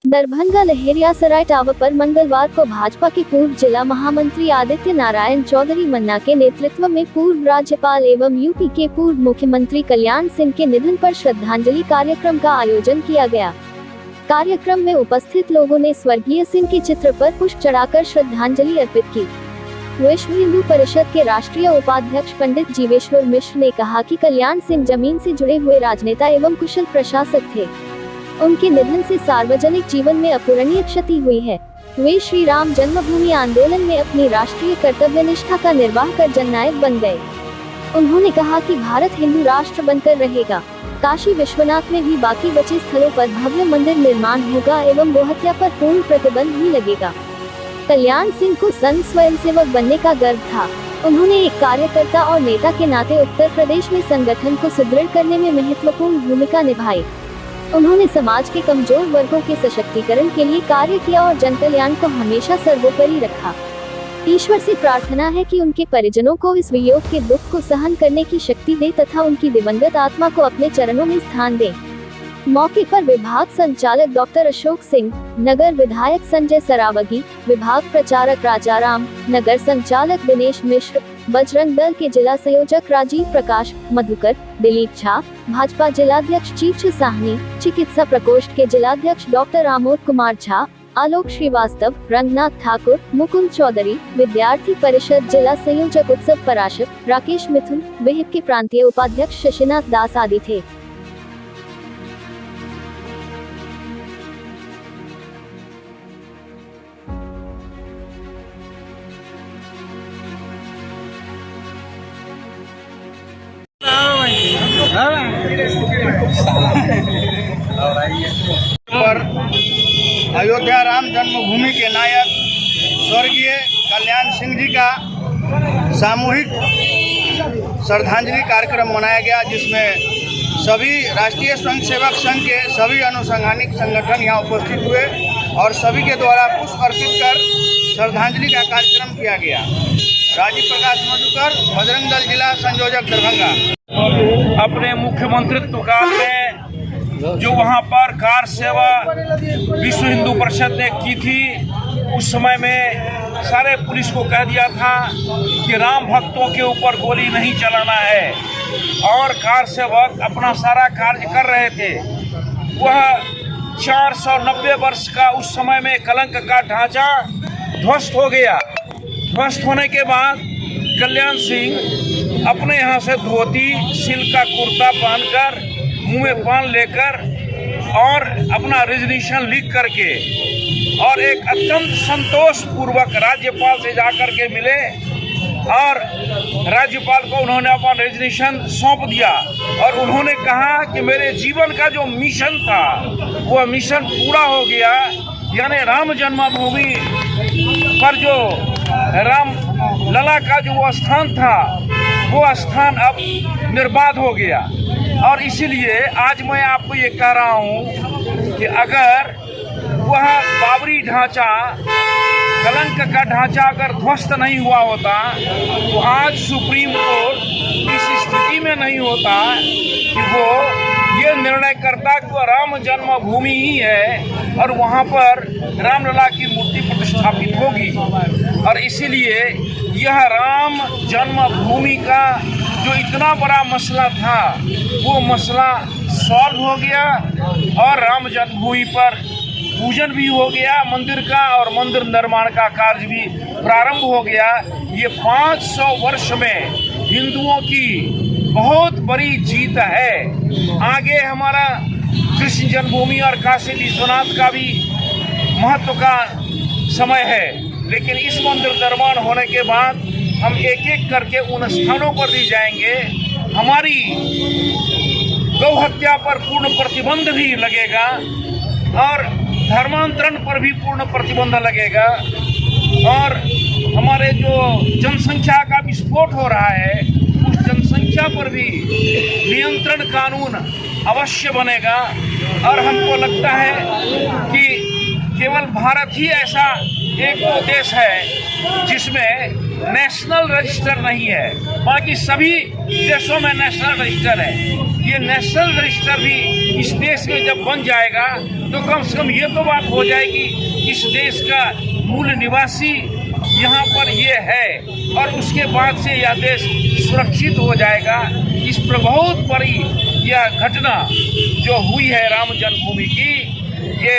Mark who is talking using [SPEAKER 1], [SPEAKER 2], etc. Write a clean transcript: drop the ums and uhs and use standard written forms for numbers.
[SPEAKER 1] Darbhanga Laheriasarai tower पर मंगलवार को भाजपा के पूर्व जिला महामंत्री आदित्य नारायण चौधरी मन्ना के नेतृत्व में पूर्व राज्यपाल एवं यूपी के पूर्व मुख्यमंत्री कल्याण सिंह के निधन पर श्रद्धांजलि कार्यक्रम का आयोजन किया गया। कार्यक्रम में उपस्थित लोगों ने स्वर्गीय सिंह के चित्र पर पुष्प चढ़ाकर श्रद्धांजलि अर्पित की। विश्व हिंदू परिषद के राष्ट्रीय उपाध्यक्ष पंडित जीवेश्वर मिश्र ने कहा कि कल्याण सिंह जमीन से जुड़े हुए राजनेता एवं कुशल प्रशासक थे। उनके निधन से सार्वजनिक जीवन में अपूरणीय क्षति हुई है। वे श्री राम जन्मभूमि आंदोलन में अपनी राष्ट्रीय कर्तव्य निष्ठा का निर्वाह कर जननायक बन गए। उन्होंने कहा कि भारत हिंदू राष्ट्र बनकर रहेगा। काशी विश्वनाथ में भी बाकी बचे स्थलों पर भव्य मंदिर निर्माण होगा एवं गोहत्या पर पूर्ण प्रतिबंध भी लगेगा। कल्याण सिंह को संत स्वयंसेवक बनने का गर्व था। उन्होंने एक कार्यकर्ता और नेता के नाते उत्तर प्रदेश में संगठन को सुदृढ़ करने में महत्वपूर्ण भूमिका निभाई। उन्होंने समाज के कमजोर वर्गों के सशक्तिकरण के लिए कार्य किया और जन कल्याण को हमेशा सर्वोपरि रखा। ईश्वर से प्रार्थना है कि उनके परिजनों को इस वियोग के दुख को सहन करने की शक्ति दे तथा उनकी दिवंगत आत्मा को अपने चरणों में स्थान दे। मौके पर विभाग संचालक डॉक्टर अशोक सिंह, नगर विधायक संजय सरावगी, विभाग प्रचारक राजाराम, नगर संचालक दिनेश मिश्र, बजरंग दल के जिला संयोजक राजीव प्रकाश, मधुकर, दिलीप झा, भाजपा जिलाध्यक्ष चीचू साहनी, चिकित्सा प्रकोष्ठ के जिलाध्यक्ष डॉक्टर आमोद कुमार झा, आलोक श्रीवास्तव, रंगनाथ ठाकुर, मुकुंद चौधरी, विद्यार्थी परिषद जिला संयोजक उत्सव पराशर, राकेश मिथुन, विहिप के प्रांतीय उपाध्यक्ष शशिनाथ दास आदि थे।
[SPEAKER 2] पर अयोध्या राम जन्मभूमि के नायक स्वर्गीय कल्याण सिंह जी का सामूहिक श्रद्धांजलि कार्यक्रम मनाया गया, जिसमें सभी राष्ट्रीय स्वयंसेवक संघ के सभी अनुसंधानिक संगठन यहाँ उपस्थित हुए और सभी के द्वारा पुष्प अर्पित कर श्रद्धांजलि का कार्यक्रम किया गया। राजीव प्रकाश मधुकर, बजरंग दल जिला संयोजक दरभंगा।
[SPEAKER 3] अपने मुख्यमंत्रित्व काल में जो वहाँ पर कार सेवा विश्व हिंदू परिषद ने की थी, उस समय में सारे पुलिस को कह दिया था कि राम भक्तों के ऊपर गोली नहीं चलाना है, और कार सेवक अपना सारा कार्य कर रहे थे। वह 490 वर्ष का उस समय में कलंक का ढांचा ध्वस्त हो गया। ध्वस्त होने के बाद कल्याण सिंह अपने यहाँ से धोती, सिल्क का कुर्ता पहनकर, मुंह में पान लेकर और अपना रेजिग्नेशन लिख करके और एक अत्यंत संतोष पूर्वक राज्यपाल से जाकर के मिले और राज्यपाल को उन्होंने अपना रेजिग्नेशन सौंप दिया और उन्होंने कहा कि मेरे जीवन का जो मिशन था वह मिशन पूरा हो गया। यानी राम जन्मभूमि पर जो राम लला का जो स्थान था वो स्थान अब निर्बाध हो गया। और इसीलिए आज मैं आपको ये कह रहा हूँ कि अगर वह बाबरी ढांचा, कलंक का ढांचा अगर ध्वस्त नहीं हुआ होता तो आज सुप्रीम कोर्ट इस स्थिति में नहीं होता कि वो ये निर्णय करता कि वह राम जन्मभूमि ही है और वहाँ पर रामलला की मूर्ति प्रतिष्ठापित होगी। और इसीलिए यह राम जन्मभूमि का जो इतना बड़ा मसला था वो मसला सॉल्व हो गया और राम जन्मभूमि पर पूजन भी हो गया मंदिर का और मंदिर निर्माण का कार्य भी प्रारंभ हो गया। ये 500 वर्ष में हिंदुओं की बहुत बड़ी जीत है। आगे हमारा कृष्ण जन्मभूमि और काशी विश्वनाथ का भी महत्व का समय है, लेकिन इस मंदिर निर्माण होने के बाद हम एक एक करके उन स्थानों पर भी जाएंगे। हमारी गौ हत्या पर पूर्ण प्रतिबंध भी लगेगा और धर्मांतरण पर भी पूर्ण प्रतिबंध लगेगा और हमारे जो जनसंख्या का विस्फोट हो रहा है उस जनसंख्या पर भी नियंत्रण कानून अवश्य बनेगा। और हमको लगता है कि केवल भारत ही ऐसा एक देश है जिसमें नेशनल रजिस्टर नहीं है, बाकी सभी देशों में नेशनल रजिस्टर है। ये नेशनल रजिस्टर भी इस देश में जब बन जाएगा तो कम से कम ये तो बात हो जाएगी इस देश का मूल निवासी यहाँ पर ये है और उसके बाद से यह देश सुरक्षित हो जाएगा। इस पर बहुत बड़ी यह घटना जो हुई है राम जन्मभूमि की, ये